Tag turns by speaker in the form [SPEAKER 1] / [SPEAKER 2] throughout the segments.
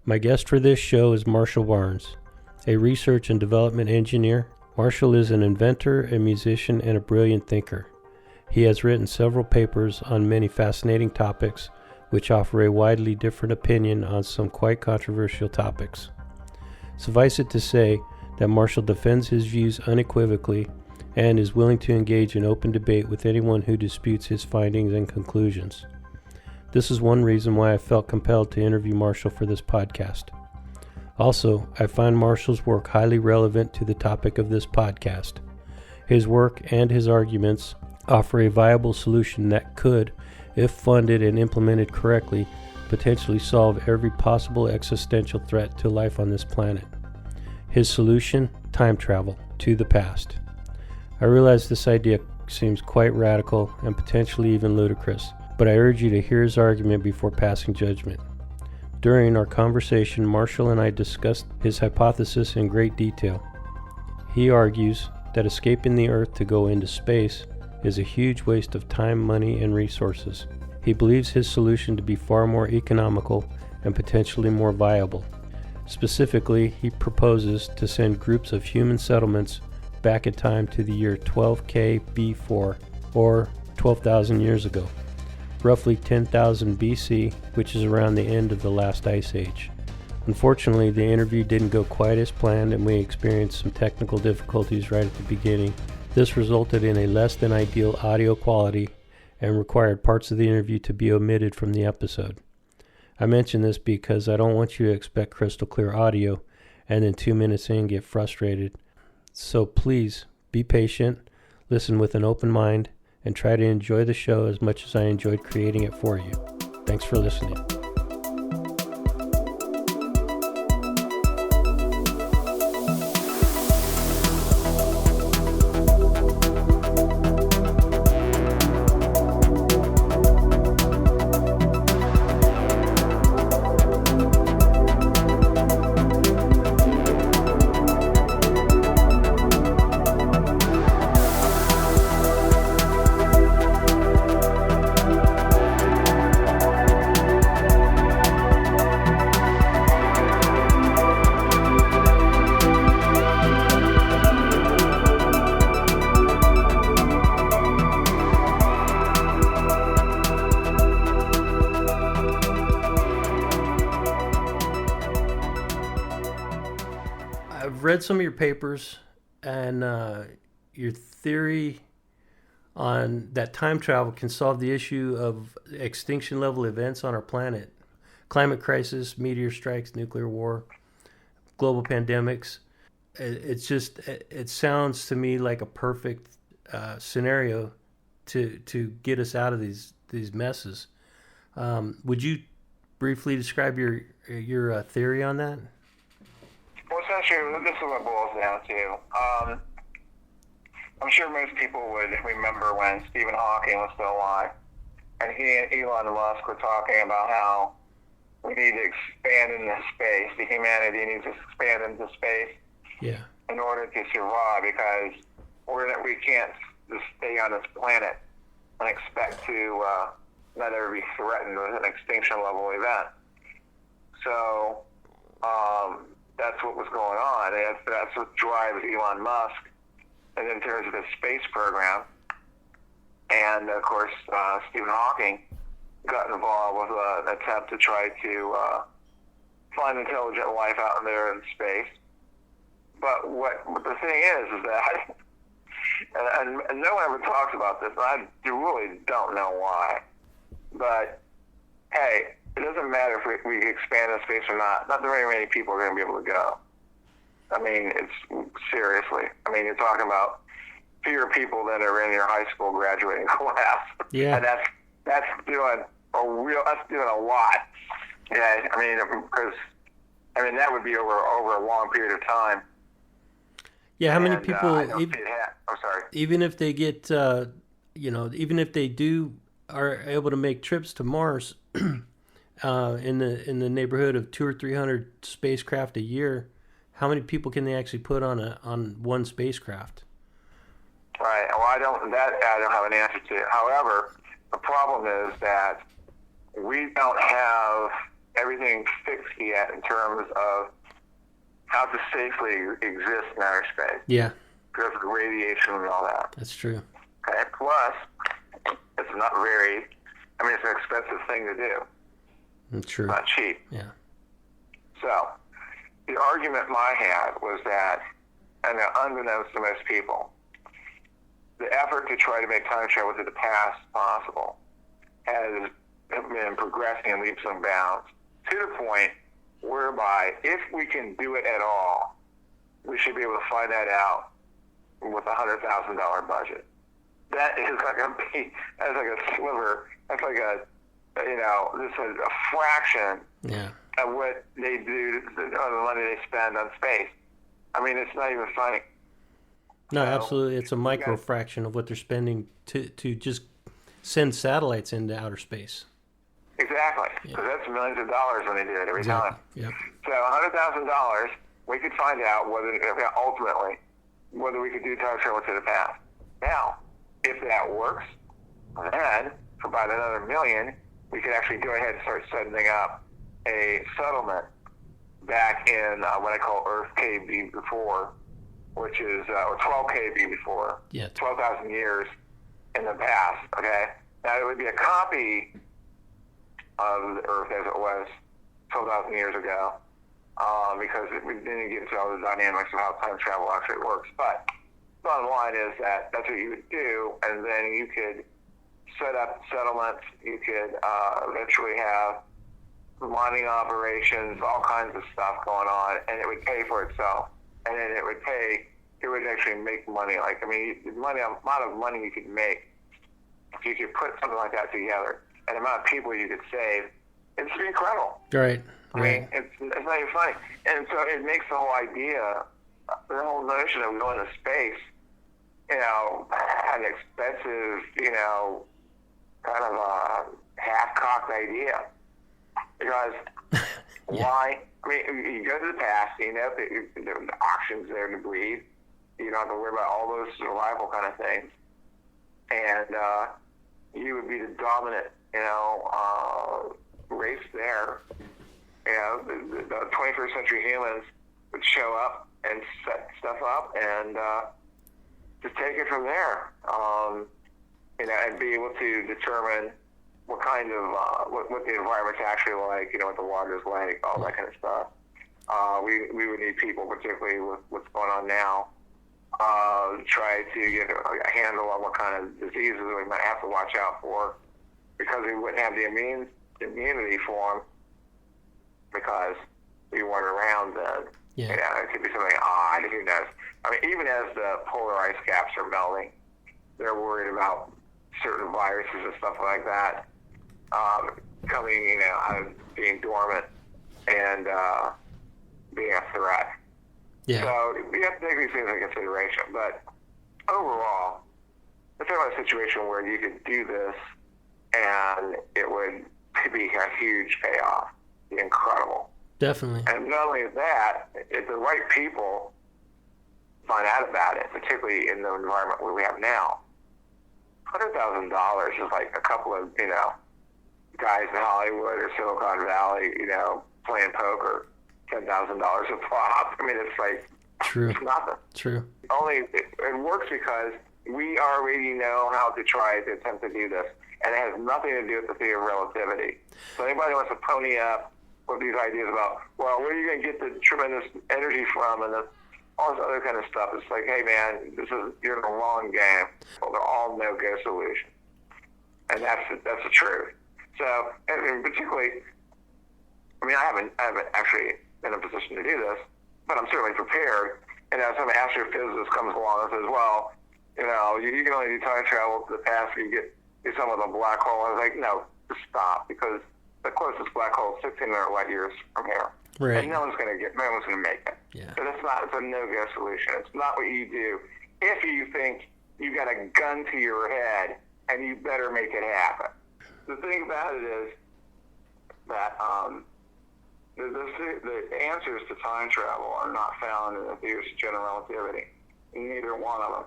[SPEAKER 1] My guest for this show is Marshall Barnes, a research and development engineer. Marshall is an inventor, a musician, and a brilliant thinker. He has written several papers on many fascinating topics, which offer a widely different opinion on some quite controversial topics. Suffice it to say that Marshall defends his views unequivocally and is willing to engage in open debate with anyone who disputes his findings and conclusions. This is one reason why I felt compelled to interview Marshall for this podcast. Also, I find Marshall's work highly relevant to the topic of this podcast. His work and his arguments offer a viable solution that could, if funded and implemented correctly, potentially solve every possible existential threat to life on this planet. His solution: time travel to the past. I realize this idea seems quite radical and potentially even ludicrous, but I urge you to hear his argument before passing judgment. During our conversation, Marshall and I discussed his hypothesis in great detail. He argues that escaping the Earth to go into space is a huge waste of time, money, and resources. He believes his solution to be far more economical and potentially more viable. Specifically, he proposes to send groups of human settlements back in time to the year 12K B4, or 12,000 years ago, roughly 10,000 BC, which is around the end of the last ice age. Unfortunately, the interview didn't go quite as planned and we experienced some technical difficulties right at the beginning. This resulted in a less than ideal audio quality and required parts of the interview to be omitted from the episode. I mention this because I don't want you to expect crystal clear audio and then 2 minutes in get frustrated. So please be patient, listen with an open mind, and try to enjoy the show as much as I enjoyed creating it for you. Thanks for listening. I've read some of your papers and your theory on that time travel can solve the issue of extinction level events on our planet. Climate crisis, meteor strikes, nuclear war, global pandemics. It sounds to me like a perfect scenario to get us out of these messes. Would you briefly describe your theory on that?
[SPEAKER 2] Well, essentially, this is what it boils down to. I'm sure most people would remember when Stephen Hawking was still alive, and he and Elon Musk were talking about how we need to expand into space. The humanity needs to expand into space in order to survive, because we can't just stay on this planet and expect to not ever be threatened with an extinction level event. So that's what was going on. That's what drives Elon Musk, and in terms of the space program. And of course, Stephen Hawking got involved with an attempt to try to find intelligent life out there in space. But what the thing is that, and no one ever talks about this, and I really don't know why. But hey, it doesn't matter if we expand in space or not. Not very many people are going to be able to go. I mean, it's seriously. I mean, you're talking about fewer people than are in your high school graduating class.
[SPEAKER 1] Yeah.
[SPEAKER 2] And that's doing a lot. Yeah. I mean, because that would be over a long period of time.
[SPEAKER 1] Yeah. How many people?
[SPEAKER 2] I'm sorry.
[SPEAKER 1] Even if they get, even if they are able to make trips to Mars. In the neighborhood of 200 or 300 spacecraft a year, how many people can they actually put on one spacecraft?
[SPEAKER 2] Right. Well, I don't have an answer to. However, the problem is that we don't have everything fixed yet in terms of how to safely exist in outer space.
[SPEAKER 1] Yeah.
[SPEAKER 2] Because of the radiation and all that.
[SPEAKER 1] That's true.
[SPEAKER 2] Okay. Plus, it's not very. I mean, it's an expensive thing to do.
[SPEAKER 1] That's true.
[SPEAKER 2] It's not cheap.
[SPEAKER 1] Yeah.
[SPEAKER 2] So, the argument I had was that, and unbeknownst to most people, the effort to try to make time travel to the past possible has been progressing in leaps and bounds to the point whereby, if we can do it at all, we should be able to find that out with a $100,000 budget. That is like that's like a sliver. That's like just a fraction of what they do, on the money they spend on space. I mean, it's not even funny.
[SPEAKER 1] No, absolutely. It's a micro fraction of what they're spending to just send satellites into outer space.
[SPEAKER 2] Exactly. Because that's millions of dollars when they do it every time.
[SPEAKER 1] Yep.
[SPEAKER 2] So $100,000, we could find out ultimately whether we could do time travel to the past. Now, if that works, then for about another $1 million, we could actually go ahead and start setting up a settlement back in what I call Earth KB before, which is or 12 KB before, 12,000 years in the past. Okay, now it would be a copy of the Earth as it was 12,000 years ago, because we didn't get into all the dynamics of how time travel actually works. But bottom line is that that's what you would do, and then you could set up settlements. You could eventually have mining operations, all kinds of stuff going on, and it would pay for itself. And then it would actually make money. Like, I mean, the amount of money you could make if you could put something like that together, and the amount of people you could save, it's incredible.
[SPEAKER 1] Right.
[SPEAKER 2] I mean, it's not even funny. And so it makes the whole idea, the whole notion of going to space, an expensive, kind of a half-cocked idea. Because why? I mean, you go to the past, the oxygen's there to breathe. You don't have to worry about all those survival kind of things. And you would be the dominant, race there. The 21st century humans would show up and set stuff up and just take it from there. And be able to determine what kind of what the environment's actually like, what the water's like, all that kind of stuff. We would need people, particularly with what's going on now, try to get a handle on what kind of diseases we might have to watch out for, because we wouldn't have the immunity for them because we weren't around then.
[SPEAKER 1] Yeah.
[SPEAKER 2] It could be something odd. Who knows? I mean, even as the polar ice caps are melting, they're worried about certain viruses and stuff like that coming, out of being dormant and being a threat.
[SPEAKER 1] Yeah.
[SPEAKER 2] So we have to take these things into consideration. But overall, it's about a situation where you could do this and it would be a huge payoff. Incredible.
[SPEAKER 1] Definitely.
[SPEAKER 2] And not only that, if the right people find out about it, particularly in the environment where we have now, $100,000 is like a couple of, guys in Hollywood or Silicon Valley, playing poker, $10,000 a pop. I mean, it's like, it's nothing.
[SPEAKER 1] True.
[SPEAKER 2] It works because we already know how to try to attempt to do this, and it has nothing to do with the theory of relativity. So anybody wants to pony up with these ideas about, well, where are you going to get the tremendous energy from and all this other kind of stuff? It's like, hey man, you're in the wrong game. Well, they're all no-go solutions, and that's the truth. So, and particularly, I mean, I haven't actually been in a position to do this, but I'm certainly prepared. And as some astrophysicist comes along and says, well, you can only do time travel to the past if you get some of the black hole. I was like, no, just stop, because the closest black hole is 1,600 light years from here.
[SPEAKER 1] Right.
[SPEAKER 2] And no one's going to make it.
[SPEAKER 1] Yeah.
[SPEAKER 2] So it's a no-go solution. It's not what you do if you think you got a gun to your head and you better make it happen. The thing about it is that the answers to time travel are not found in the theories of general relativity. Neither one of them,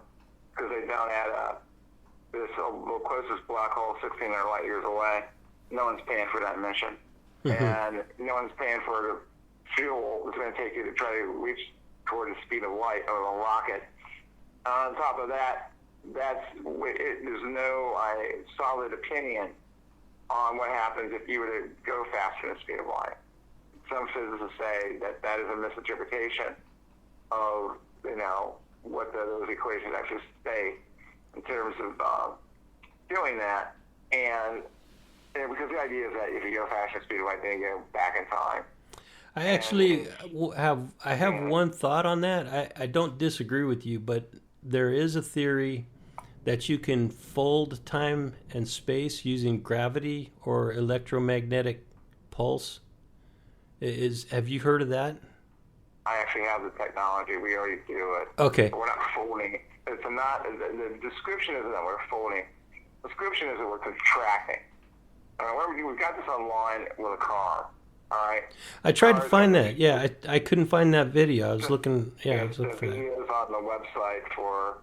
[SPEAKER 2] because they don't add up. The closest black hole is 1,600 light years away. No one's paying for that mission. and no one's paying for the fuel that's going to take you to try to reach toward the speed of light of a rocket. On top of that, there's no solid opinion on what happens if you were to go faster than the speed of light. Some physicists say that is a misinterpretation of what those equations actually say in terms of doing that, and because the idea is that if you go faster than the speed of light, then you go back in time.
[SPEAKER 1] I actually have one thought on that. I don't disagree with you, but there is a theory that you can fold time and space using gravity or electromagnetic pulse. Have you heard of that?
[SPEAKER 2] I actually have the technology. We already do it.
[SPEAKER 1] Okay.
[SPEAKER 2] But we're not folding. The description isn't that we're folding. The description is that we're contracting. We've got this online with a car. All right.
[SPEAKER 1] I tried to find that. Yeah, I couldn't find that video. I was looking. Yeah, I was looking for that.
[SPEAKER 2] The video is on the website for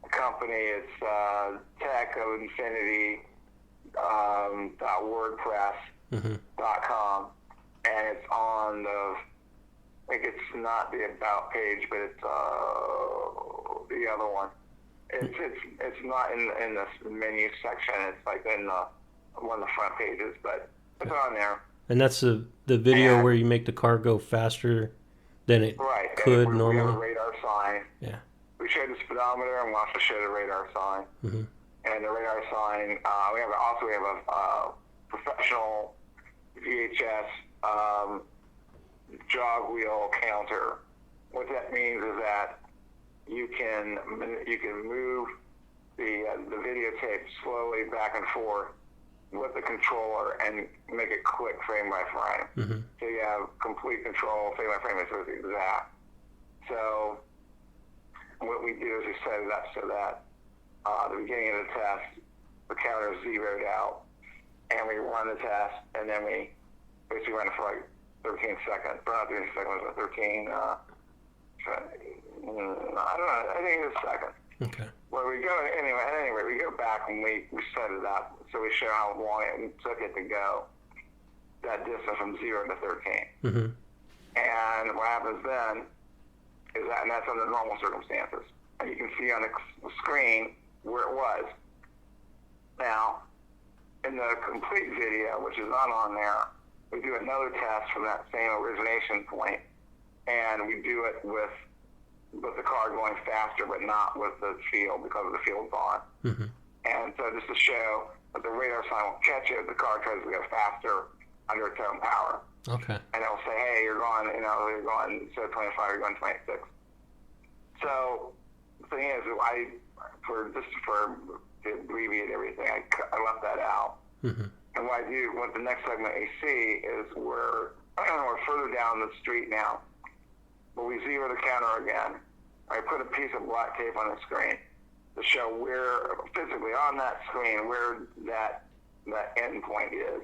[SPEAKER 2] the company. It's techofinfinity.wordpress.com, and it's on the. I think it's not the about page, but it's the other one. It's not in the menu section. It's like in one of the front pages, but it's on there.
[SPEAKER 1] And that's the video where you make the car go faster than it could normally.
[SPEAKER 2] We have a radar sign.
[SPEAKER 1] Yeah.
[SPEAKER 2] We showed the speedometer, and we also showed the radar sign.
[SPEAKER 1] Mm-hmm.
[SPEAKER 2] And the radar sign, we have a professional VHS jog wheel counter. What that means is that you can move the videotape slowly back and forth with the controller and make it click frame by frame.
[SPEAKER 1] Mm-hmm.
[SPEAKER 2] So you have complete control frame by frame, so it's exact. So what we do is we set it up so that at the beginning of the test, the counter is zeroed out, and we run the test, and then we basically run it for like 13 seconds. Not 13 seconds, but 13, I don't know, I think it's a second.
[SPEAKER 1] Okay.
[SPEAKER 2] Well, anyway, we go back and we set it up, so we show how long it took it to go that distance from 0 to 13.
[SPEAKER 1] Mm-hmm.
[SPEAKER 2] And what happens then is that, and that's under normal circumstances, and you can see on the screen where it was. Now, in the complete video, which is not on there, we do another test from that same origination point, and we do it with the car going faster, but not with the field because of the field's on.
[SPEAKER 1] Mm-hmm.
[SPEAKER 2] And so just to show that the radar sign will catch it, the car tries to go faster under its own power.
[SPEAKER 1] Okay.
[SPEAKER 2] And it'll say, hey, you're going, instead of 25, you're going 26. So the thing is, to abbreviate everything, I left that out.
[SPEAKER 1] Mm-hmm.
[SPEAKER 2] And what the next segment you see is we're further down the street now. But we zero the counter again. I put a piece of black tape on the screen to show where, physically on that screen, where that end point is.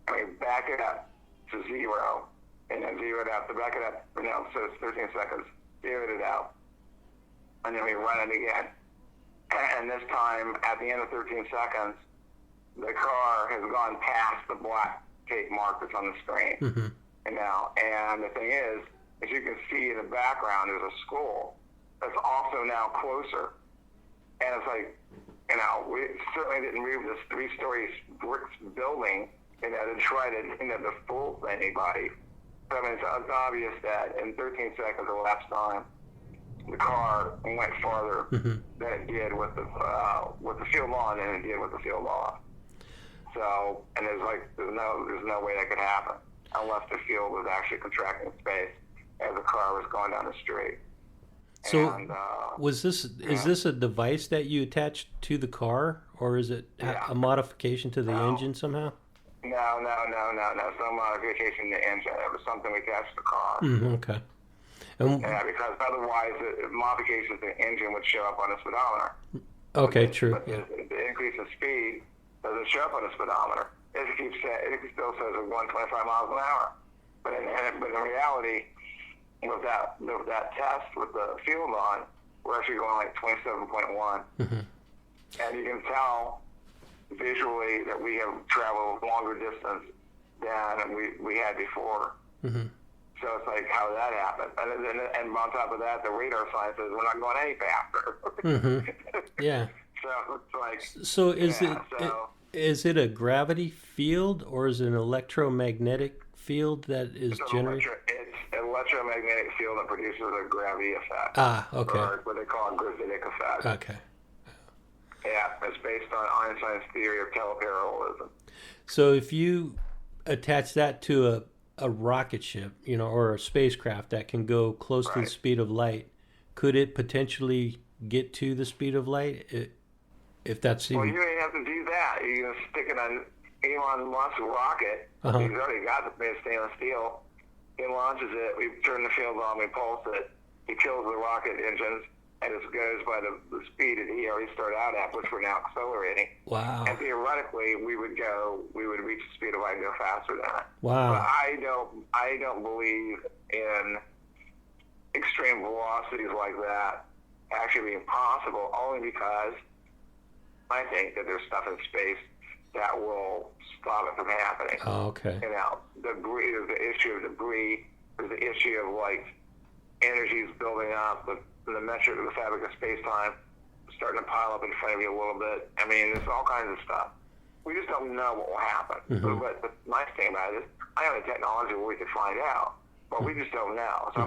[SPEAKER 2] And we back it up to 0, and then zero it out. To back it up, so it's 13 seconds, zeroed it out. And then we run it again. And this time, at the end of 13 seconds, the car has gone past the black tape mark that's on the screen.
[SPEAKER 1] Mm-hmm.
[SPEAKER 2] And the thing is, as you can see in the background, there's a school that's also now closer. And it's like, we certainly didn't move this 3-story brick building, to try to fool anybody. But I mean, it's obvious that in 13 seconds elapsed time, the car went farther
[SPEAKER 1] mm-hmm.
[SPEAKER 2] than it did with the field on than it did with the field off. So, and there's no way that could happen unless the field was actually contracting space as the car was going down the street.
[SPEAKER 1] So,
[SPEAKER 2] and,
[SPEAKER 1] is this a device that you attached to the car, or is it a modification to the engine somehow?
[SPEAKER 2] No. It's no modification to the engine. It was something we attached to the car.
[SPEAKER 1] Mm-hmm, okay.
[SPEAKER 2] Because otherwise, the modifications to the engine would show up on the speedometer.
[SPEAKER 1] Okay, true.
[SPEAKER 2] But the increase in speed doesn't show up on the speedometer. It still says it's going 25 miles an hour. But in reality, with that test with the field on, we're actually going like 27.1.
[SPEAKER 1] Mm-hmm.
[SPEAKER 2] And you can tell visually that we have traveled longer distance than we had before.
[SPEAKER 1] Mm-hmm.
[SPEAKER 2] So it's like, how did that happen? And on top of that, the radar sign says we're not going any faster.
[SPEAKER 1] Mm-hmm. Yeah.
[SPEAKER 2] So it's like,
[SPEAKER 1] So is
[SPEAKER 2] so
[SPEAKER 1] is it a gravity field or is it an electromagnetic field that is generated?
[SPEAKER 2] it's an electromagnetic field that produces a gravity effect,
[SPEAKER 1] Ah, okay.
[SPEAKER 2] or what they call a gravitic effect.
[SPEAKER 1] Okay.
[SPEAKER 2] Yeah, it's based on Einstein's theory of teleparallelism.
[SPEAKER 1] So if you attach that to a rocket ship, or a spacecraft that can go close to the
[SPEAKER 2] Right.
[SPEAKER 1] speed of light, could it potentially get to the speed of light? If that's
[SPEAKER 2] Well,
[SPEAKER 1] even.
[SPEAKER 2] you don't even have to do that. You can stick it on Elon Musk's rocket.
[SPEAKER 1] Uh-huh.
[SPEAKER 2] He's already got the made of stainless steel. He launches it. We turn the field on. We pulse it. He kills the rocket engines, and it goes by the speed that he already started out at, which we're now accelerating.
[SPEAKER 1] Wow.
[SPEAKER 2] And theoretically, we would reach the speed of light and go faster than that.
[SPEAKER 1] Wow.
[SPEAKER 2] But I don't believe in extreme velocities like that actually being possible, only because I think that there's stuff in space that will stop it from happening.
[SPEAKER 1] Oh, okay.
[SPEAKER 2] Debris, there's the issue of debris, there's the issue of like energies building up, the fabric of space-time starting to pile up in front of you a little bit. I mean, there's all kinds of stuff. We just don't know what will happen.
[SPEAKER 1] Mm-hmm.
[SPEAKER 2] But the nice thing about it is I have the technology where we can find out, but we just don't know. So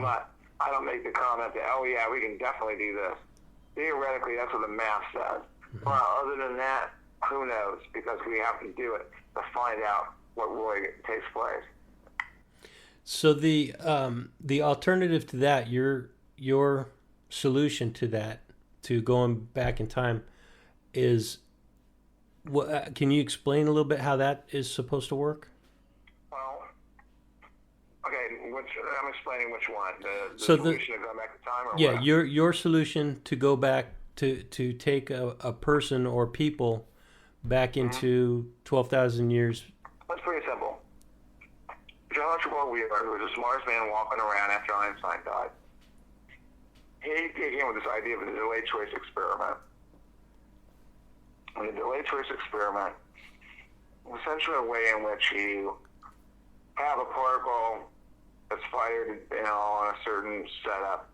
[SPEAKER 2] I don't make the comment that, oh yeah, we can definitely do this. Theoretically, that's what the math says.
[SPEAKER 1] Mm-hmm.
[SPEAKER 2] Well, other than that, who knows? Because we have to do it to find out what really takes place.
[SPEAKER 1] So the alternative to that, your solution to that, to going back in time, is what? Can you explain a little bit how that is supposed to work?
[SPEAKER 2] Well, okay, I'm explaining which one. The
[SPEAKER 1] So
[SPEAKER 2] solution to go back in time, or
[SPEAKER 1] yeah,
[SPEAKER 2] what?
[SPEAKER 1] your solution to go back to take a person or people back into 12,000 years.
[SPEAKER 2] That's pretty simple. Joshua Wheeler, who was the smartest man walking around after Einstein died, he came with this idea of the delayed choice experiment. And the delayed choice experiment was essentially a way in which you have a particle that's fired, on a certain setup,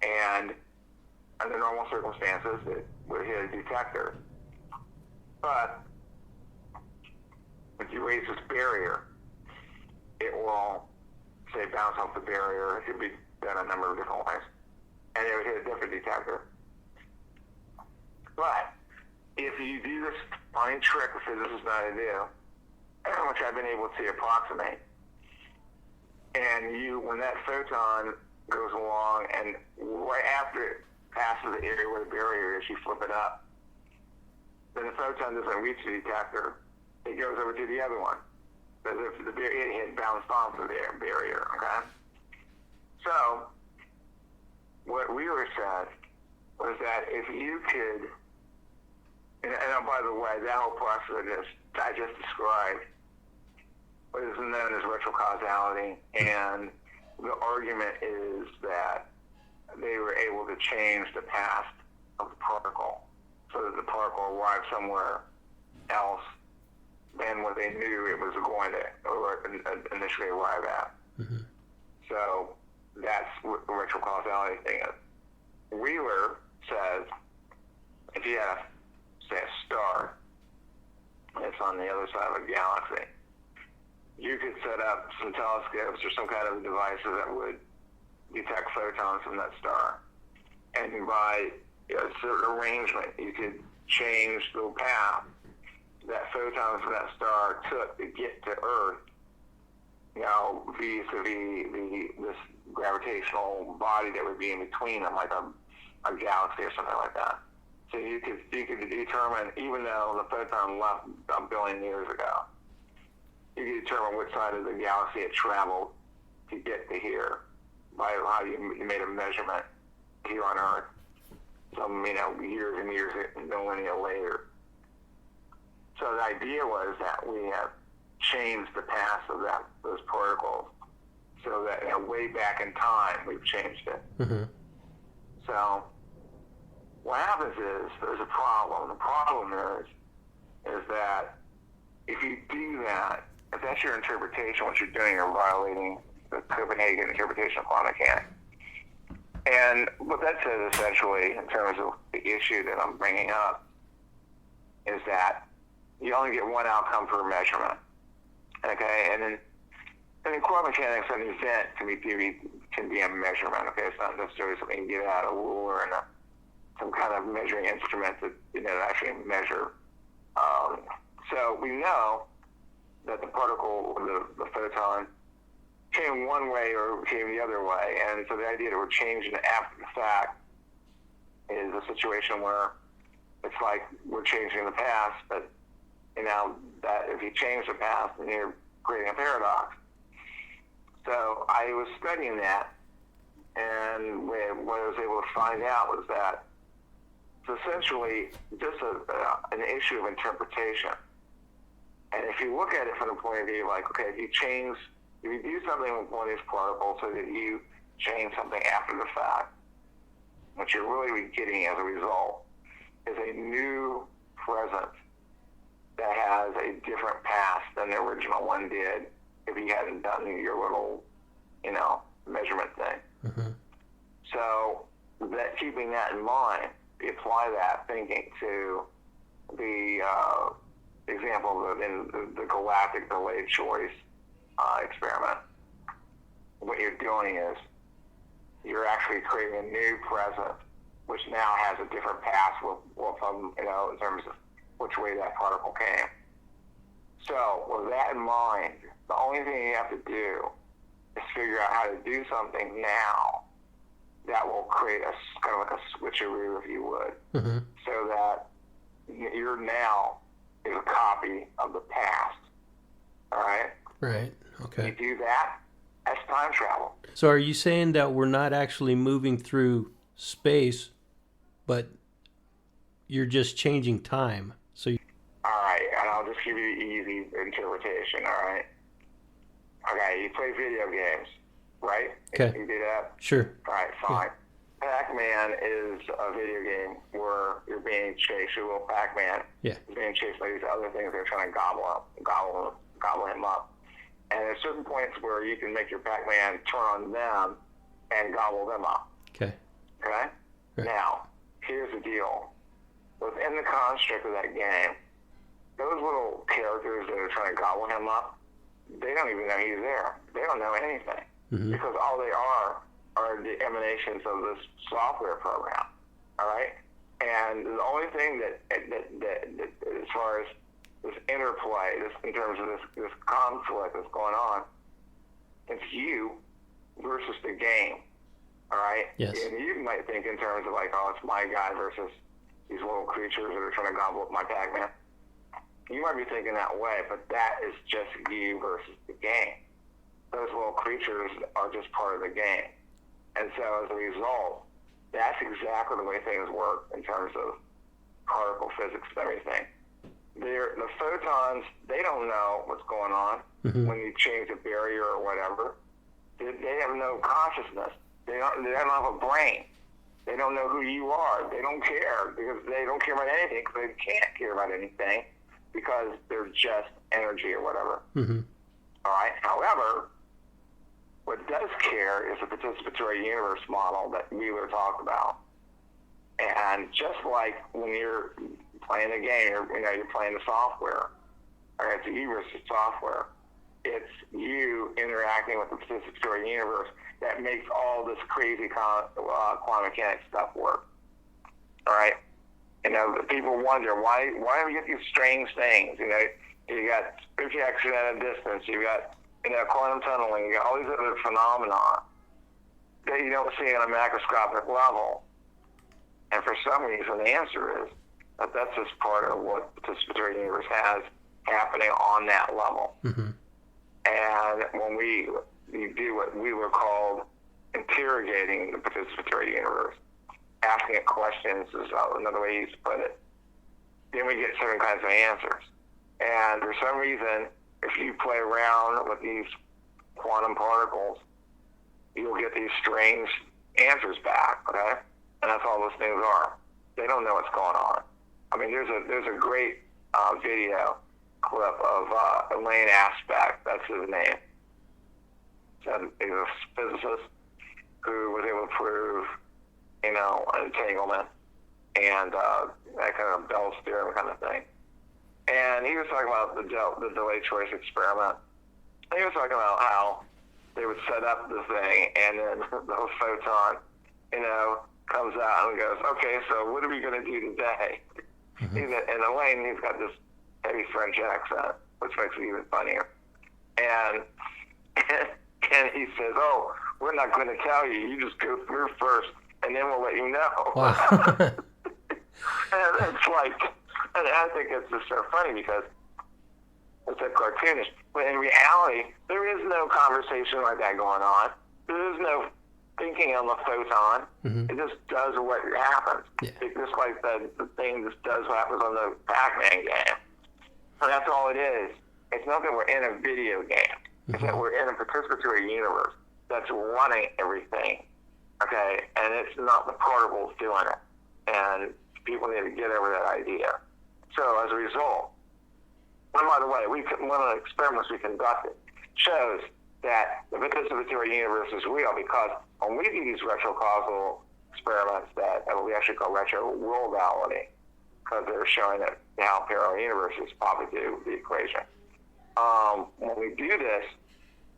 [SPEAKER 2] and under normal circumstances, it would hit a detector. But if you raise this barrier, it will, say, bounce off the barrier. It could be done a number of different ways. And it would hit a different detector. But if you do this funny trick of physicists know how to do, which I've been able to approximate, and when that photon goes along, and right after it passes the area where the barrier is, you flip it up, then the photon doesn't reach the detector. It goes over to the other one. As if it had bounced off the barrier, okay? So, what Wheeler said was that if you could, and by the way, that whole process I just described, what is known as retrocausality, and the argument is that they were able to change the path of the particle so that the particle arrived somewhere else than what they knew it was going to initially arrive at.
[SPEAKER 1] Mm-hmm.
[SPEAKER 2] So that's what the retrocausality thing is. Wheeler says if you have, say, a star that's on the other side of a galaxy, you could set up some telescopes or some kind of devices that would detect photons from that star. And by a certain arrangement, you could change the path that photons from that star took to get to Earth, vis-a-vis this gravitational body that would be in between them, like a galaxy or something like that. So you could determine, even though the photon left a billion years ago, you could determine which side of the galaxy it traveled to get to here by how you made a measurement here on Earth. Some, years and years, millennia later. So the idea was that we have changed the path of those particles, so that way back in time we've changed it.
[SPEAKER 1] Mm-hmm.
[SPEAKER 2] So what happens is there's a problem. The problem is that if you do that, if that's your interpretation, what you're doing, you're violating the Copenhagen interpretation of quantum mechanics. And what that says essentially, in terms of the issue that I'm bringing up, is that you only get one outcome per measurement. Okay, and in quantum mechanics, an event can be a measurement. Okay, it's not necessarily something you get out of a ruler and some kind of measuring instrument that actually measure. So we know that the particle, the photon, came one way or came the other way, and so the idea that we're changing after the fact is a situation where it's like we're changing the past, but that if you change the past, then you're creating a paradox. So I was studying that, and what I was able to find out was that it's essentially just an issue of interpretation. And if you look at it from the point of view, like, okay, if you do something with one of these particles so that you change something after the fact, what you're really getting as a result is a new present that has a different past than the original one did if you hadn't done your little, measurement thing.
[SPEAKER 1] Mm-hmm.
[SPEAKER 2] So keeping that in mind, we apply that thinking to the example in the galactic delayed choice experiment. What you're doing is you're actually creating a new present, which now has a different past in terms of which way that particle came. So with that in mind, the only thing you have to do is figure out how to do something now that will create a kind of like a switcheroo, if you would,
[SPEAKER 1] Mm-hmm.
[SPEAKER 2] so that your now is a copy of the past. All right?
[SPEAKER 1] Right. Okay.
[SPEAKER 2] You do that, that's time travel.
[SPEAKER 1] So are you saying that we're not actually moving through space, but you're just changing time? So
[SPEAKER 2] All right, and I'll just give you the easy interpretation, all right? Okay, you play video games, right?
[SPEAKER 1] Okay.
[SPEAKER 2] You do that?
[SPEAKER 1] Sure.
[SPEAKER 2] All right, fine. Yeah. Pac-Man is a video game where you're being chased. Your little Pac-Man is being chased by these other things that are trying to gobble him up. And there's certain points where you can make your Pac-Man turn on them and gobble them up.
[SPEAKER 1] Okay.
[SPEAKER 2] Okay?
[SPEAKER 1] Right.
[SPEAKER 2] Now, here's the deal. Within the construct of that game, those little characters that are trying to gobble him up, they don't even know he's there. They don't know anything.
[SPEAKER 1] Mm-hmm.
[SPEAKER 2] Because all they are the emanations of this software program. All right? And the only thing that as far as this interplay, in terms of this conflict that's going on, it's you versus the game. All right?
[SPEAKER 1] Yes.
[SPEAKER 2] And you might think in terms of like, oh, it's my guy versus these little creatures that are trying to gobble up my Pac-Man. You might be thinking that way, but that is just you versus the game. Those little creatures are just part of the game. And so as a result, that's exactly the way things work in terms of particle physics and everything. The photons, they don't know what's going on when you change a barrier or whatever. They have no consciousness. They don't have a brain. They don't know who you are. They don't care because they don't care about anything because they can't care about anything because they're just energy or whatever.
[SPEAKER 1] Mm-hmm.
[SPEAKER 2] All right? However, what does care is the participatory universe model that Wheeler talked about. And just like when you're playing a game, you're playing the software, or it's you versus software. It's you interacting with the participatory universe that makes all this crazy quantum mechanics stuff work. All right? People wonder, why do we get these strange things? You got projection at a distance, you got quantum tunneling, you got all these other phenomena that you don't see on a macroscopic level. And for some reason, the answer is that that's just part of what the participatory universe has happening on that level.
[SPEAKER 1] Mm-hmm.
[SPEAKER 2] And when you do what Wheeler called interrogating the participatory universe, asking it questions is another way he used to put it, then we get certain kinds of answers. And for some reason, if you play around with these quantum particles, you'll get these strange answers back, okay? And that's all those things are. They don't know what's going on. I mean, there's a great video clip of Elaine Aspect. That's his name. So he's a physicist who was able to prove, entanglement and that kind of Bell's theorem kind of thing. And he was talking about the delayed choice experiment. He was talking about how they would set up the thing, and then the photon, comes out and goes, okay, so what are we going to do today? Mm-hmm. And Elaine, he's got this heavy French accent, which makes it even funnier. And he says, oh, we're not going to tell you. You just go through first, and then we'll let you know.
[SPEAKER 1] Wow.
[SPEAKER 2] And it's like, and I think it's just so funny because it's so cartoonish. But in reality, there is no conversation like that going on. There is no thinking on the photon. Mm-hmm. It just does what happens. Yeah. It's just like the thing just does what happens on the Pac-Man game. And that's all it is. It's not that we're in a video game. Mm-hmm. It's that we're in a participatory universe that's running everything. Okay? And it's not the particles doing it. And people need to get over that idea. So as a result, and by the way, one of the experiments we conducted shows that the participatory universe is real because when we do these retrocausal experiments that we actually call retro-worldality, because they're showing that how parallel universes pop into the equation. When we do this,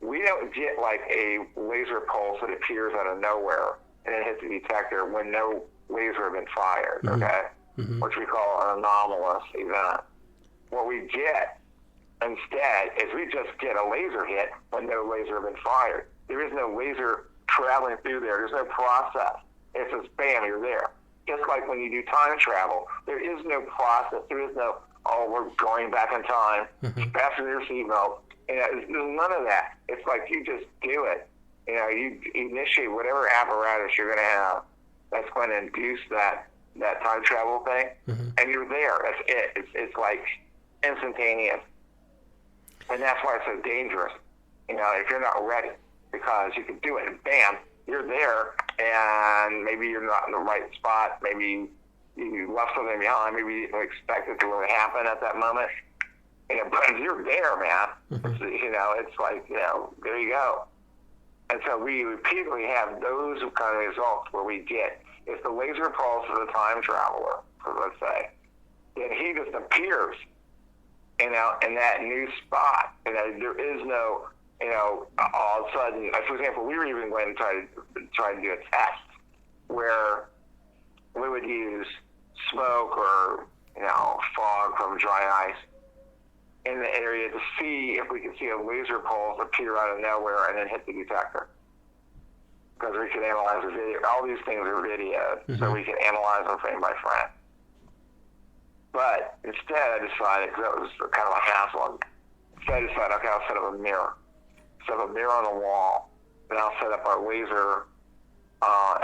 [SPEAKER 2] we don't get like a laser pulse that appears out of nowhere and then hits the detector when no laser has been fired, mm-hmm. Okay? Mm-hmm. Which we call an anomalous event. What we get instead is we just get a laser hit when no laser has been fired. There is no laser traveling through there. There's no process. It's just bam, you're there. Just like when you do time travel, there is no process. There is no, we're going back in time. Mm-hmm. Fasten your seatbelt. There's none of that. It's like you just do it. You initiate whatever apparatus you're going to have that's going to induce that time travel thing, mm-hmm. and you're there. That's it. It's like instantaneous. And that's why it's so dangerous, if you're not ready, because you can do it and bam, you're there, and maybe you're not in the right spot, maybe you left something behind, maybe you didn't expect it to really happen at that moment, but you're there, man. Mm-hmm. It's like, there you go. And so we repeatedly have those kind of results where we get, if the laser pulse is a time traveler, let's say, then he just appears, in that new spot. There is no, all of a sudden, for example, we were even going to try to do a test where we would use smoke or, fog from dry ice in the area to see if we could see a laser pulse appear out of nowhere and then hit the detector. Because we could analyze the video. All these things are videoed, mm-hmm. so we can analyze them frame by frame. But instead, I decided, because that was kind of a hassle, I decided, okay, I'll set up a mirror. Set up a mirror on the wall, and I'll set up our laser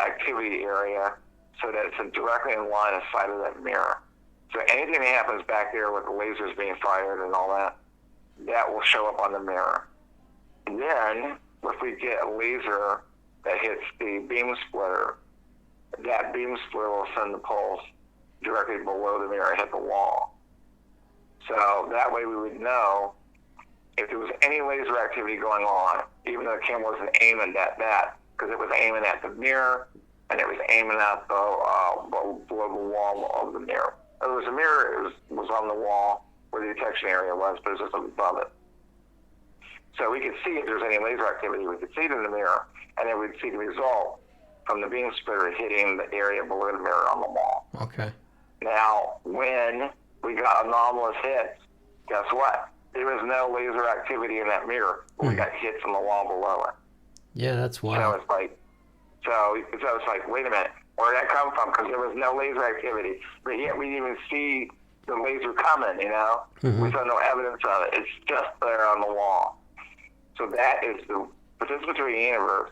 [SPEAKER 2] activity area so that it's directly in line of sight of that mirror. So anything that happens back there with the lasers being fired and all that, that will show up on the mirror. And then, if we get a laser that hits the beam splitter, that beam splitter will send the pulse directly below the mirror and hit the wall. So that way we would know if there was any laser activity going on, even though the camera wasn't aiming at that, because it was aiming at the mirror and it was aiming at below the wall of the mirror. It was a mirror, it was on the wall where the detection area was, but it was just above it. So we could see if there's any laser activity, we could see it in the mirror, and then we'd see the result from the beam splitter hitting the area below the mirror on the wall.
[SPEAKER 1] Okay.
[SPEAKER 2] Now, when we got anomalous hits, guess what? There was no laser activity in that mirror. We got hits on the wall below it.
[SPEAKER 1] Yeah, that's wild.
[SPEAKER 2] So it's like, wait a minute, where did that come from? Because there was no laser activity, but yet we didn't even see the laser coming. Mm-hmm. We saw no evidence of it. It's just there on the wall. So that is the participatory universe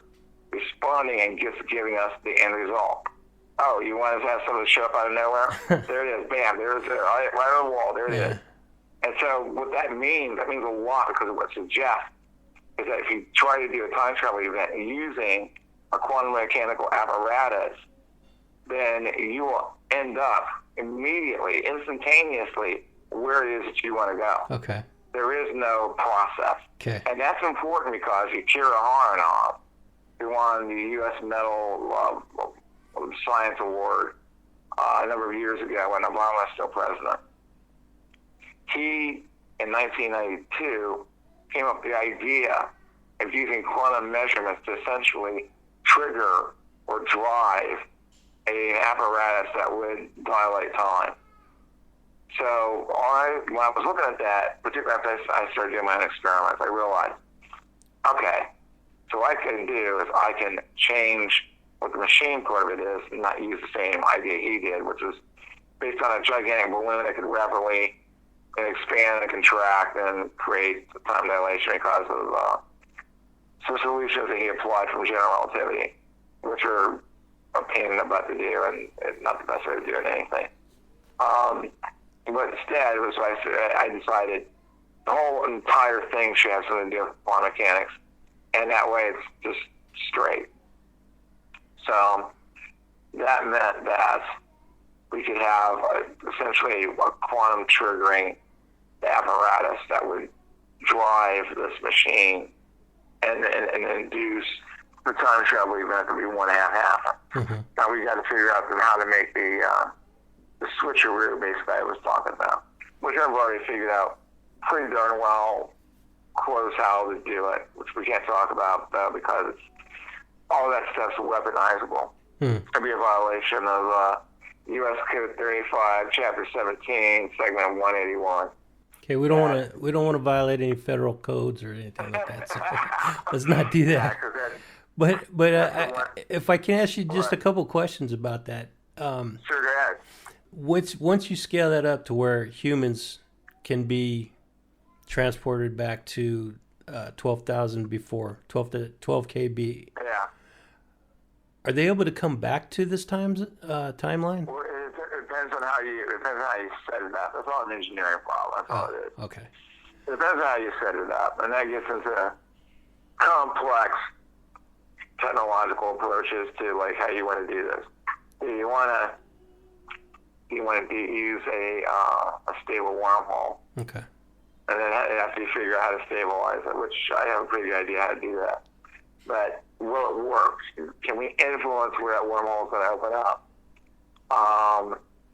[SPEAKER 2] responding and just giving us the end result. Oh, you want to have something show up out of nowhere? There it is. Bam. There it is. Right on the wall. There it is. And so what that means a lot, because of what it suggests is that if you try to do a time travel event using a quantum mechanical apparatus, then you will end up immediately, instantaneously, where it is that you want to go.
[SPEAKER 1] Okay.
[SPEAKER 2] There is no process.
[SPEAKER 1] Okay.
[SPEAKER 2] And that's important because Akira Haranov, who won the U.S. Medal of Science Award a number of years ago when Obama was still president, he, in 1992, came up with the idea of using quantum measurements to essentially trigger or drive an apparatus that would dilate time. So when I was looking at that, particularly after I started doing my own experiments, I realized, okay, so what I can do is I can change what the machine part of it is and not use the same idea he did, which was based on a gigantic balloon that could rapidly expand and contract and create time dilation because of some solutions that he applied from general relativity, which are a pain in the butt to do and not the best way to do anything. But instead, was I decided the whole entire thing should have something to do with quantum mechanics, and that way it's just straight. So that meant that we could have essentially a quantum triggering apparatus that would drive this machine and induce the time travel event to be 1.5 happen.
[SPEAKER 1] Mm-hmm.
[SPEAKER 2] Now we got to figure out how to make the switcheroo basically I was talking about, which I've already figured out pretty darn well, close how to do it, which we can't talk about because all that stuff's weaponizable. It'd be a violation of U.S. Code 35, Chapter 17, Segment 181.
[SPEAKER 1] Okay, we don't want to violate any federal codes or anything like that. So let's not do that. But if I can ask you just a couple questions about that.
[SPEAKER 2] Sure, go ahead.
[SPEAKER 1] Once you scale that up to where humans can be transported back to 12,000 before 12 kb,
[SPEAKER 2] yeah,
[SPEAKER 1] are they able to come back to this timeline?
[SPEAKER 2] Well, it depends on how you set it up. That's all an engineering problem. That's all it is.
[SPEAKER 1] Okay.
[SPEAKER 2] It depends on how you set it up, and that gets into complex technological approaches to like how you want to do this. Do you want to use a stable wormhole?
[SPEAKER 1] Okay.
[SPEAKER 2] And then after you figure out how to stabilize it, which I have a pretty good idea how to do that. But will it work? Can we influence where that wormhole is going to open up?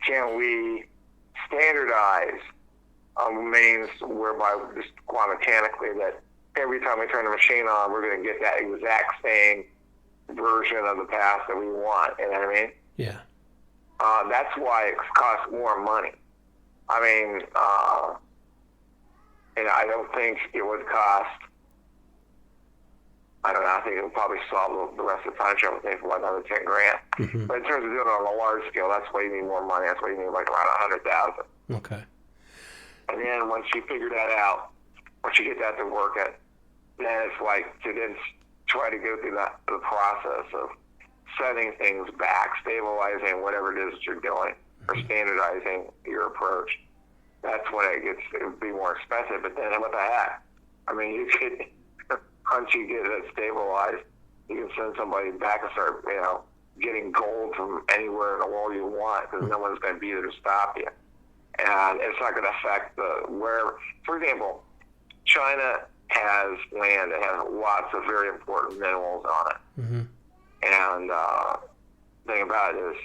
[SPEAKER 2] Can we standardize means whereby just quantum mechanically that every time we turn the machine on, we're going to get that exact same version of the path that we want. You know what I mean?
[SPEAKER 1] Yeah.
[SPEAKER 2] That's why it costs more money. I mean, I don't think it would cost, I don't know, I think it would probably solve the rest of the time travel thing for like another $10,000. Mm-hmm. But in terms of doing it on a large scale, that's why you need more money. That's why you need like around 100,000.
[SPEAKER 1] Okay.
[SPEAKER 2] And then once you figure that out, once you get that to work, then it's like to then try to go through the process of setting things back, stabilizing whatever it is that you're doing, or standardizing your approach. That's when it would be more expensive. But then what the heck? I mean, you could, once you get it stabilized, you can send somebody back and start, getting gold from anywhere in the world you want, because no one's going to be there to stop you. And it's not going to affect wherever. For example, China has land that has lots of very important minerals on it. Mm-hmm. And the thing about it is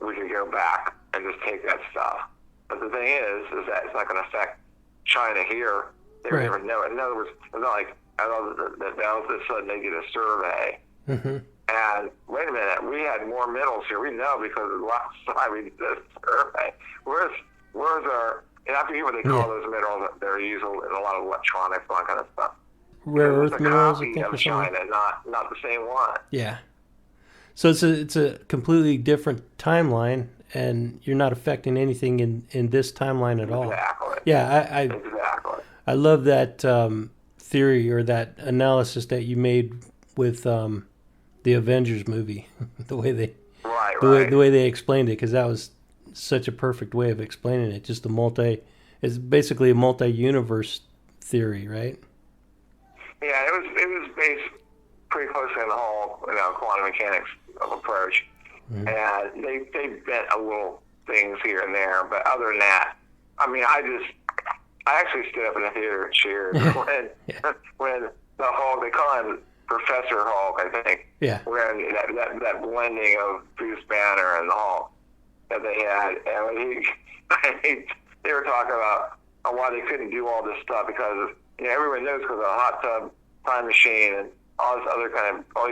[SPEAKER 2] we can go back and just take that stuff. But the thing is that it's not going to affect China here. They would never know it. In other words, it's not like all of a sudden they get a survey. Mm-hmm. And wait a minute, we had more minerals here. We know because of the last time we did this survey. Where's our, and I forget what they call those minerals that they're used in a lot of electronics and that kind of stuff.
[SPEAKER 1] Rare earth minerals, I think,
[SPEAKER 2] of China, not the same one.
[SPEAKER 1] Yeah. So it's a completely different timeline, and you're not affecting anything in this timeline at all.
[SPEAKER 2] Exactly.
[SPEAKER 1] Yeah,
[SPEAKER 2] exactly.
[SPEAKER 1] I love that theory or that analysis that you made with the Avengers movie, the way they they explained it, because that was such a perfect way of explaining it. Just it's basically a multi-universe theory, right?
[SPEAKER 2] Yeah, it was based pretty closely on the whole quantum mechanics of approach, and they bent a little things here and there, but other than that, I mean, I I actually stood up in the theater and cheered when
[SPEAKER 1] Yeah.
[SPEAKER 2] when the Hulk, they call him Professor Hulk, I think.
[SPEAKER 1] Yeah.
[SPEAKER 2] When that blending of Bruce Banner and the Hulk that they had, and they were talking about why they couldn't do all this stuff because everyone knows because of the hot tub time machine and all these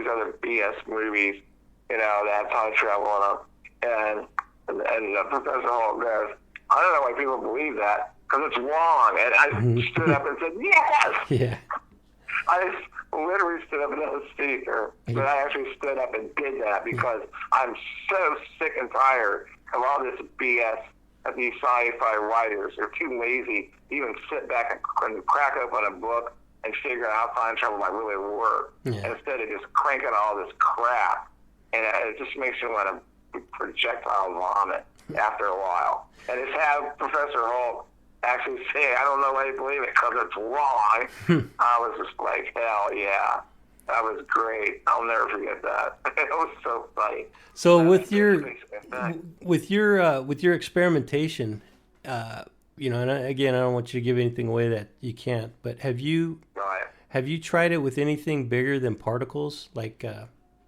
[SPEAKER 2] other BS movies, that have time travel in them, and Professor Hulk goes, I don't know why people believe that because it's wrong, and I stood up and said yes.
[SPEAKER 1] Yeah.
[SPEAKER 2] I literally stood up in the seat, but I actually stood up and did that because I'm so sick and tired of all this BS that these sci-fi writers are too lazy to even sit back and crack open a book and figure out how time travel might really work.
[SPEAKER 1] Yeah.
[SPEAKER 2] And instead of just cranking all this crap, and it just makes you want to projectile vomit after a while. And just have Professor Hulk actually say, I don't know why you believe it because it's wrong. I was just like, hell yeah. That was great. I'll never forget that. It was so funny.
[SPEAKER 1] So with your experimentation, and again, I don't want you to give anything away that you can't, but have you tried it with anything bigger than particles? Like,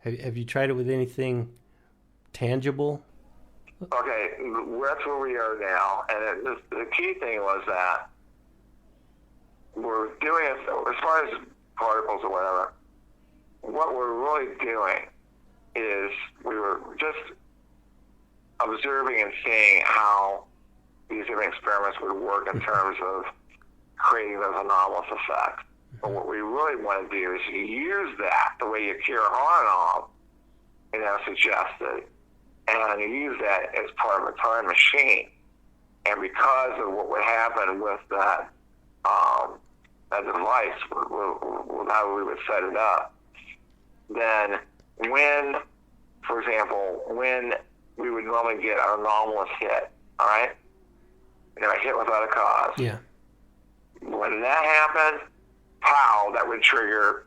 [SPEAKER 1] have you tried it with anything tangible?
[SPEAKER 2] Okay, that's where we are now. And the key thing was that we're doing it, as far as particles or whatever, what we're really doing is we were just observing and seeing how these different experiments would work in terms of creating those anomalous effects. But what we really want to do is use that the way Akira Haranov, suggested, and use that as part of a time machine. And because of what would happen with that device, with how we would set it up, then for example, when we would normally get an anomalous hit, all right? A hit without a cause.
[SPEAKER 1] Yeah.
[SPEAKER 2] When that happened, pow, that would trigger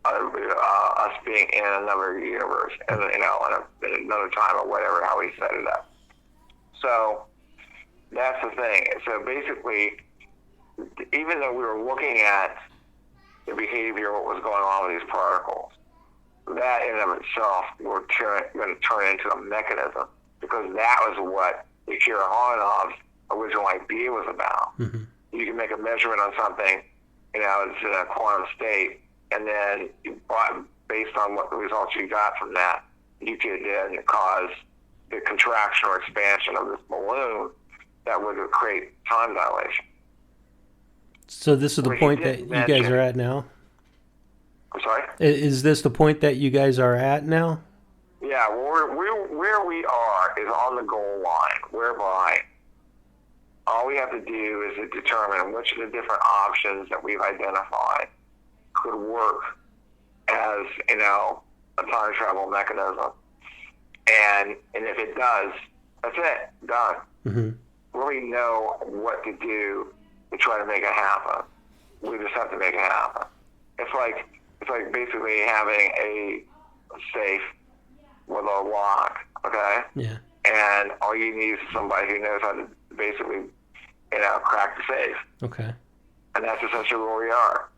[SPEAKER 2] us being in another universe, and in another time or whatever, how we set it up. So that's the thing. So basically, even though we were looking at the behavior, what was going on with these particles, that in and of itself was going to turn into a mechanism, because that was what Akira Haranov's original idea was about.
[SPEAKER 1] Mm-hmm.
[SPEAKER 2] You can make a measurement on something, it's in a quantum state, and then based on what the results you got from that, you could then cause the contraction or expansion of this balloon that would create time dilation.
[SPEAKER 1] So this is the point that you guys are at now?
[SPEAKER 2] I'm sorry?
[SPEAKER 1] Is this the point that you guys are at now?
[SPEAKER 2] Yeah, well, where we are is on the goal line, whereby all we have to do is to determine which of the different options that we've identified could work as, a time travel mechanism. And if it does, that's it, done.
[SPEAKER 1] Mm-hmm.
[SPEAKER 2] We know what to do to try to make it happen. We just have to make it happen. It's like basically having a safe with a lock, okay?
[SPEAKER 1] Yeah.
[SPEAKER 2] And all you need is somebody who knows how to basically, crack the safe.
[SPEAKER 1] Okay.
[SPEAKER 2] And that's essentially where we are.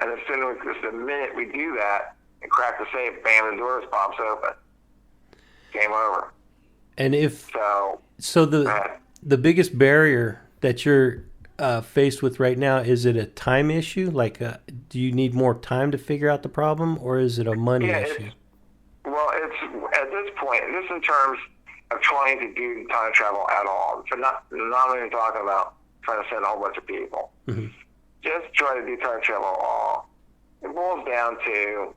[SPEAKER 2] And as soon as the minute we do that and crack the safe, bam, the doors pops open. Game over.
[SPEAKER 1] And so the biggest barrier that you're faced with right now, is it a time issue? Like, do you need more time to figure out the problem, or is it a money issue?
[SPEAKER 2] It's at this point, this in terms of trying to do time travel at all. So not even talking about trying to send a whole bunch of people.
[SPEAKER 1] Mm-hmm.
[SPEAKER 2] Just try to do time travel at all. It boils down to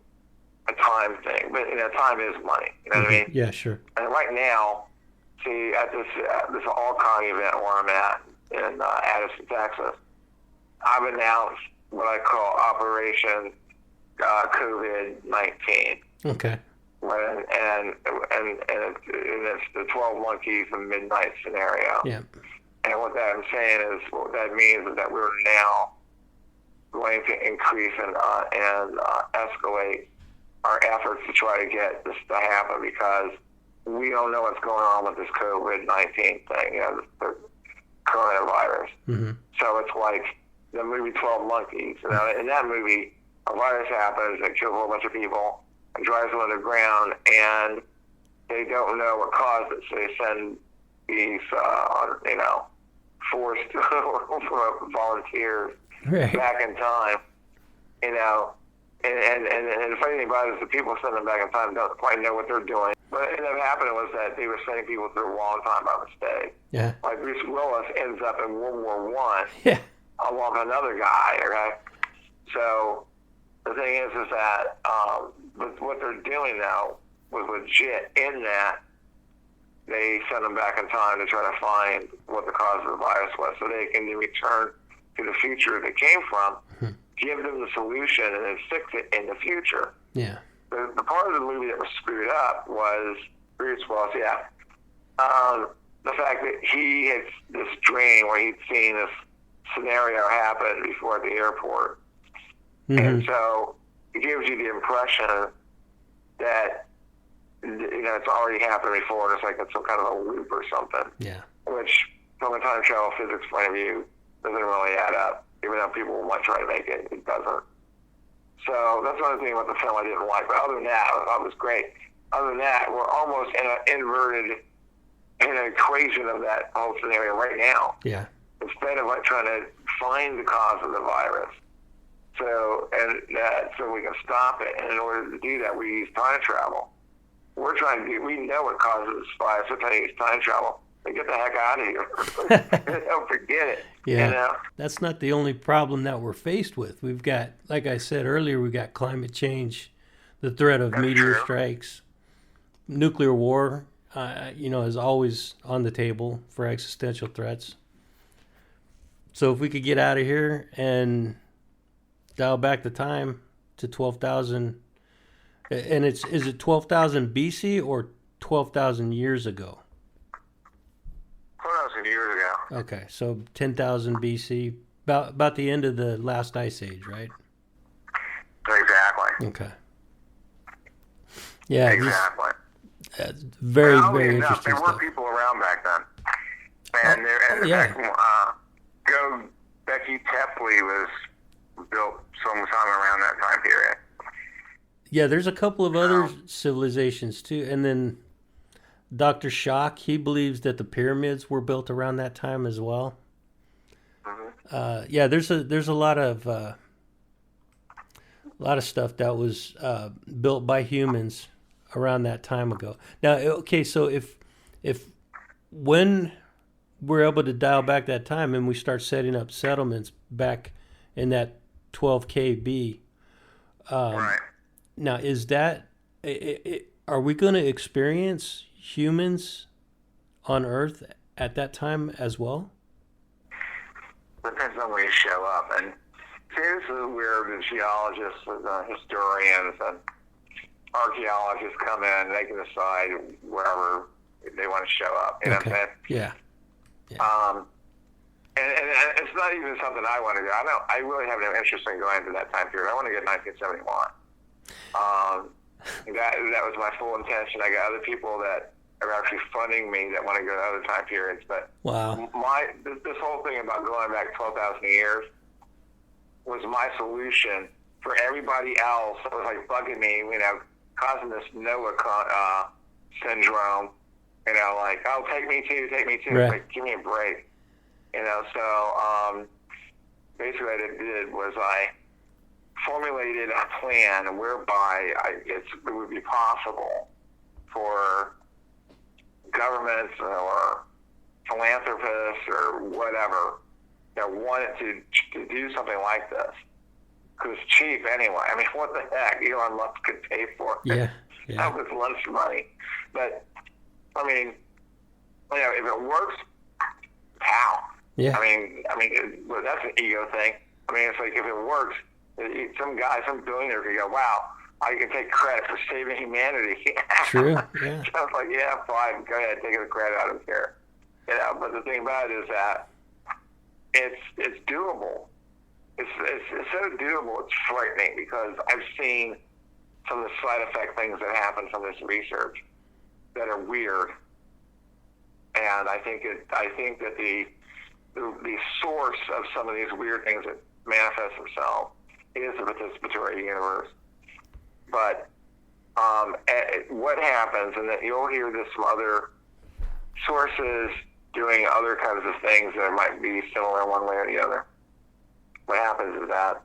[SPEAKER 2] a time thing, but time is money. You know what I mean?
[SPEAKER 1] Yeah, sure.
[SPEAKER 2] And right now, see, at this All-Con event where I'm at in Addison, Texas, I've announced what I call Operation COVID-19.
[SPEAKER 1] Okay.
[SPEAKER 2] And it's the 12 monkeys and midnight scenario.
[SPEAKER 1] Yeah.
[SPEAKER 2] And what that I'm saying is, what that means is that we're now going to increase and escalate our efforts to try to get this to happen, because we don't know what's going on with this COVID-19 thing, the coronavirus.
[SPEAKER 1] Mm-hmm.
[SPEAKER 2] So it's like the movie 12 Monkeys. You know, in that movie, a virus happens that kills a whole bunch of people and drives them underground, and they don't know what caused it. So they send these, forced volunteers back in time, you know. And the funny thing about it is the people sending them back in time don't quite know what they're doing. What ended up happening was that they were sending people through a long time by mistake.
[SPEAKER 1] Yeah.
[SPEAKER 2] Like Bruce Willis ends up in World War I
[SPEAKER 1] Yeah.
[SPEAKER 2] along with another guy, okay? So the thing is that what they're doing now was legit in that they send them back in time to try to find what the cause of the virus was so they can return to the future they came from, give them the solution, and then fix it in the future.
[SPEAKER 1] Yeah.
[SPEAKER 2] The part of the movie that was screwed up was Bruce Willis, the fact that he had this dream where he'd seen this scenario happen before at the airport. And so it gives you the impression that, you know, it's already happened before, and it's like it's some kind of a loop or something.
[SPEAKER 1] Yeah.
[SPEAKER 2] Which, from a time travel physics point of view, doesn't really add up. Even though people might try to make it, it doesn't. So that's one thing about the film I didn't like. But other than that, I thought it was great. Other than that, we're almost in an equation of that whole scenario right now.
[SPEAKER 1] Yeah.
[SPEAKER 2] Instead of like trying to find the cause of the virus, so we can stop it. And in order to do that, we use time travel. We know what causes this virus. We're trying to use time travel. Like, get the heck out of here. Don't forget it.
[SPEAKER 1] Yeah.
[SPEAKER 2] You know?
[SPEAKER 1] That's not the only problem that we're faced with. We've got, like I said earlier, we've got climate change, the threat of meteor strikes, nuclear war, is always on the table for existential threats. So if we could get out of here and dial back the time to 12,000, and is it 12,000 BC or 12,000 years ago?
[SPEAKER 2] 12,000 years ago.
[SPEAKER 1] Okay, so 10,000 BC, about the end of the last ice age, right?
[SPEAKER 2] Exactly.
[SPEAKER 1] Okay. Yeah.
[SPEAKER 2] Exactly.
[SPEAKER 1] Very interesting
[SPEAKER 2] there
[SPEAKER 1] stuff.
[SPEAKER 2] were people around back then. And Becky Tepley was built sometime around that time period.
[SPEAKER 1] Yeah, there's a couple of other civilizations too, and then Dr. Schock, he believes that the pyramids were built around that time as well. There's a lot of stuff that was built by humans around that time ago. Now, okay, so if when we're able to dial back that time and we start setting up settlements back in that 12 KB,
[SPEAKER 2] Right.
[SPEAKER 1] now is that are we going to experience humans on Earth at that time as well?
[SPEAKER 2] Depends on where you show up. And see, this is where the geologists and the historians and archaeologists come in. They can decide wherever they want to show up. You know what I'm saying?
[SPEAKER 1] Yeah.
[SPEAKER 2] And it's not even something I want to do. I really have no interest in going to that time period. I want to get 1971. That was my full intention. I got other people that are actually funding me that want to go to other time periods. But
[SPEAKER 1] wow,
[SPEAKER 2] this whole thing about going back 12,000 years was my solution for everybody else that was like bugging me, causing this Noah syndrome. Like, oh, take me too.
[SPEAKER 1] Right.
[SPEAKER 2] Like, give me a break. So basically what I did was I formulated a plan whereby it would be possible for governments or philanthropists or whatever that wanted to do something like this. Because it's cheap anyway. I mean, what the heck? Elon Musk could pay for it.
[SPEAKER 1] Yeah.
[SPEAKER 2] That was lunch money. But, I mean, if it works, pow.
[SPEAKER 1] Yeah.
[SPEAKER 2] I mean, that's an ego thing. I mean, it's like if it works, some billionaire could go, wow, I can take credit for saving humanity.
[SPEAKER 1] True, yeah.
[SPEAKER 2] So I was like, yeah, fine, go ahead, take the credit, I don't care. But the thing about it is that it's doable. It's so doable, it's frightening because I've seen some of the side effect things that happen from this research that are weird. And I think that the the source of some of these weird things that manifest themselves is the participatory universe. But what happens, and that you'll hear this from other sources doing other kinds of things that might be similar one way or the other. What happens is that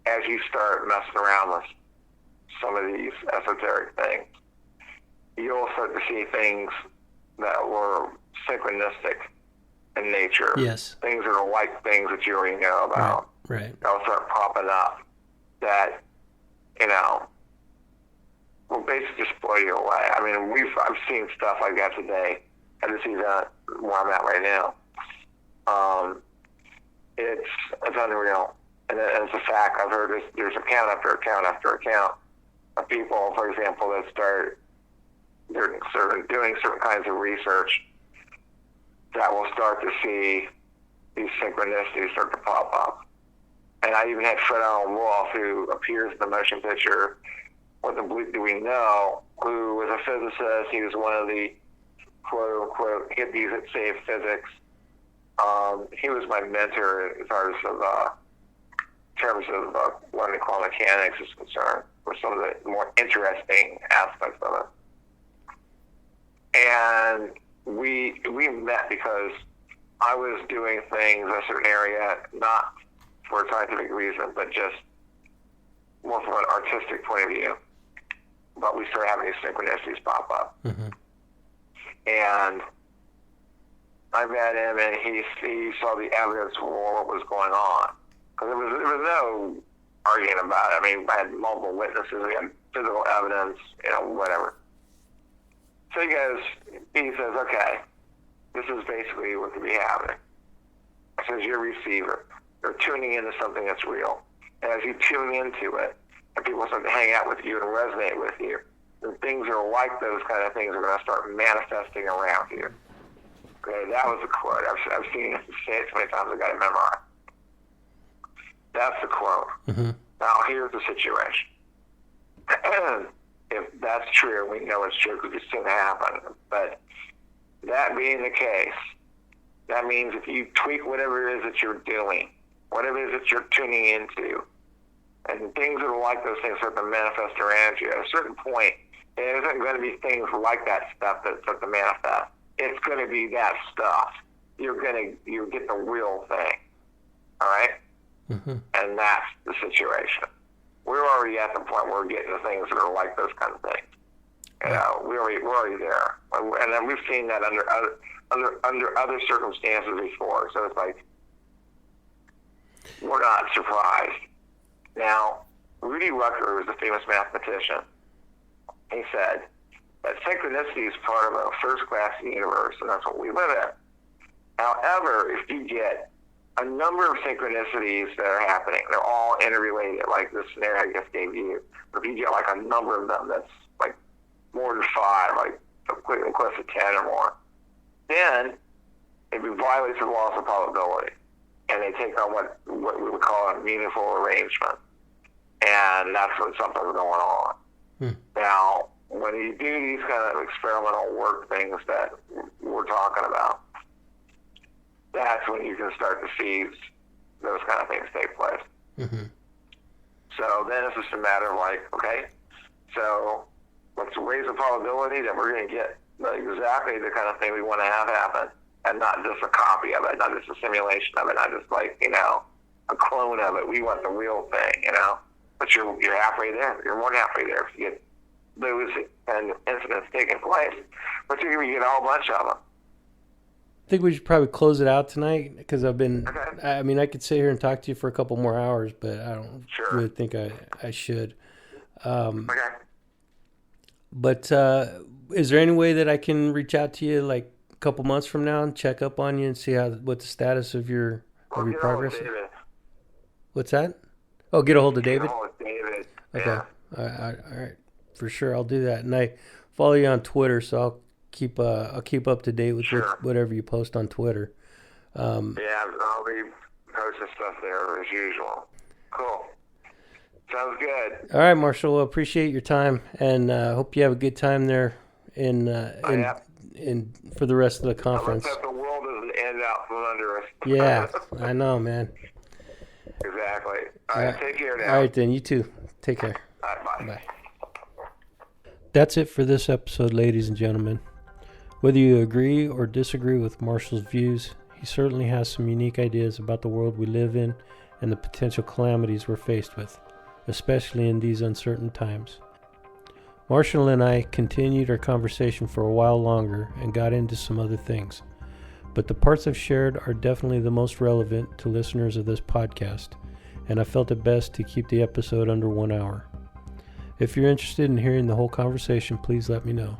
[SPEAKER 2] as you start messing around with some of these esoteric things, you'll start to see things that were synchronistic in nature.
[SPEAKER 1] Yes.
[SPEAKER 2] Things that are like things that you already know about.
[SPEAKER 1] Right.
[SPEAKER 2] They'll start popping up that, will basically just blow you away. I mean, I've seen stuff like that today at this event where I'm at right now. It's unreal. And it's a fact. I've heard there's account after account after account of people, for example, that they're doing certain kinds of research that will start to see these synchronicities start to pop up. And I even had Fred Allen Wolf, who appears in the motion picture What the Bleep Do We Know, who was a physicist. He was one of the quote-unquote hippies that saved physics. He was my mentor as far as terms of when quantum mechanics is concerned, with some of the more interesting aspects of it. And we met because I was doing things in a certain area, not for a scientific reason, but just more from an artistic point of view. But we started having these synchronicities pop up.
[SPEAKER 1] Mm-hmm.
[SPEAKER 2] And I met him, and he saw the evidence for what was going on. Because there was no arguing about it. I mean, I had multiple witnesses, we had physical evidence, whatever. So he says, okay, this is basically what could be happening. He says, you're a receiver. You're tuning into something that's real. And as you tune into it, and people start to hang out with you and resonate with you, and things are like those kind of things are going to start manifesting around you. Okay, that was a quote. I've seen it say it so many times I got it memorized. That's the quote.
[SPEAKER 1] Mm-hmm.
[SPEAKER 2] Now here's the situation. If that's true, we know it's true because it's going to happen. But that being the case, that means if you tweak whatever it is that you're doing, whatever it is that you're tuning into, and things that are like those things start to manifest around you, at a certain point, it isn't going to be things like that stuff that start to manifest. It's going to be that stuff. You get the real thing. All right?
[SPEAKER 1] Mm-hmm.
[SPEAKER 2] And that's the situation. We're already at the point where we're getting the things that are like those kind of things. We're already there, and then we've seen that under other circumstances before. So it's like we're not surprised. Now, Rudy Rucker was a famous mathematician. He said that synchronicity is part of a first-class universe, and that's what we live in. However, if you get a number of synchronicities that are happening, they're all interrelated, like this scenario I just gave you. But if you get like a number of them that's like more than 5, like close to 10 or more, then it violates the laws of probability. And they take on what we would call a meaningful arrangement. And that's when something's going on. Now, when you do these kind of experimental work things that we're talking about, that's when you can start to see those kind of things take place.
[SPEAKER 1] Mm-hmm.
[SPEAKER 2] So then it's just a matter of like, okay, so let's raise the probability that we're going to get exactly the kind of thing we want to have happen, and not just a copy of it, not just a simulation of it, not just like, a clone of it. We want the real thing, But you're halfway there. You're more than halfway there if you get those kind of incidents taking place. But you get a whole bunch of them.
[SPEAKER 1] I think we should probably close it out tonight because I've been.
[SPEAKER 2] Okay.
[SPEAKER 1] I mean, I could sit here and talk to you for a couple more hours, but I don't really think I should.
[SPEAKER 2] Okay.
[SPEAKER 1] But is there any way that I can reach out to you like a couple months from now and check up on you and see what the status of your progress is? What's that? Oh, get a hold of David?
[SPEAKER 2] Get a hold of David.
[SPEAKER 1] Okay.
[SPEAKER 2] Yeah.
[SPEAKER 1] All right. For sure, I'll do that. And I follow you on Twitter, so I'll keep up to date with whatever you post on Twitter.
[SPEAKER 2] Yeah, I'll be posting stuff there as usual. Cool. Sounds good.
[SPEAKER 1] All right, Marshall. Well, appreciate your time, and hope you have a good time there in for the rest of the conference.
[SPEAKER 2] Let's hope the world doesn't end out from under us.
[SPEAKER 1] Yeah, I know, man.
[SPEAKER 2] Exactly. All right, take care now.
[SPEAKER 1] All right, then. You too. Take care.
[SPEAKER 2] All right, bye.
[SPEAKER 1] Bye. That's it for this episode, ladies and gentlemen. Whether you agree or disagree with Marshall's views, he certainly has some unique ideas about the world we live in and the potential calamities we're faced with, especially in these uncertain times. Marshall and I continued our conversation for a while longer and got into some other things, but the parts I've shared are definitely the most relevant to listeners of this podcast, and I felt it best to keep the episode under 1 hour. If you're interested in hearing the whole conversation, please let me know.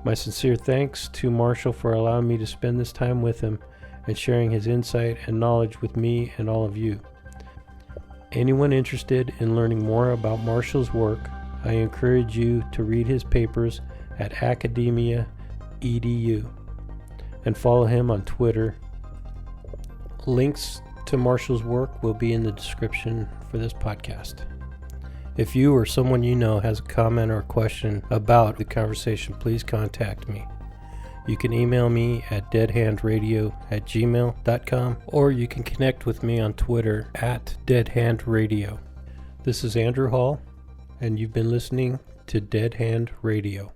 [SPEAKER 1] My sincere thanks to Marshall for allowing me to spend this time with him and sharing his insight and knowledge with me and all of you. Anyone interested in learning more about Marshall's work, I encourage you to read his papers at academia.edu and follow him on Twitter. Links to Marshall's work will be in the description for this podcast. If you or someone you know has a comment or question about the conversation, please contact me. You can email me at deadhandradio@gmail.com, or you can connect with me on Twitter at deadhandradio. This is Andrew Hall, and you've been listening to Dead Hand Radio.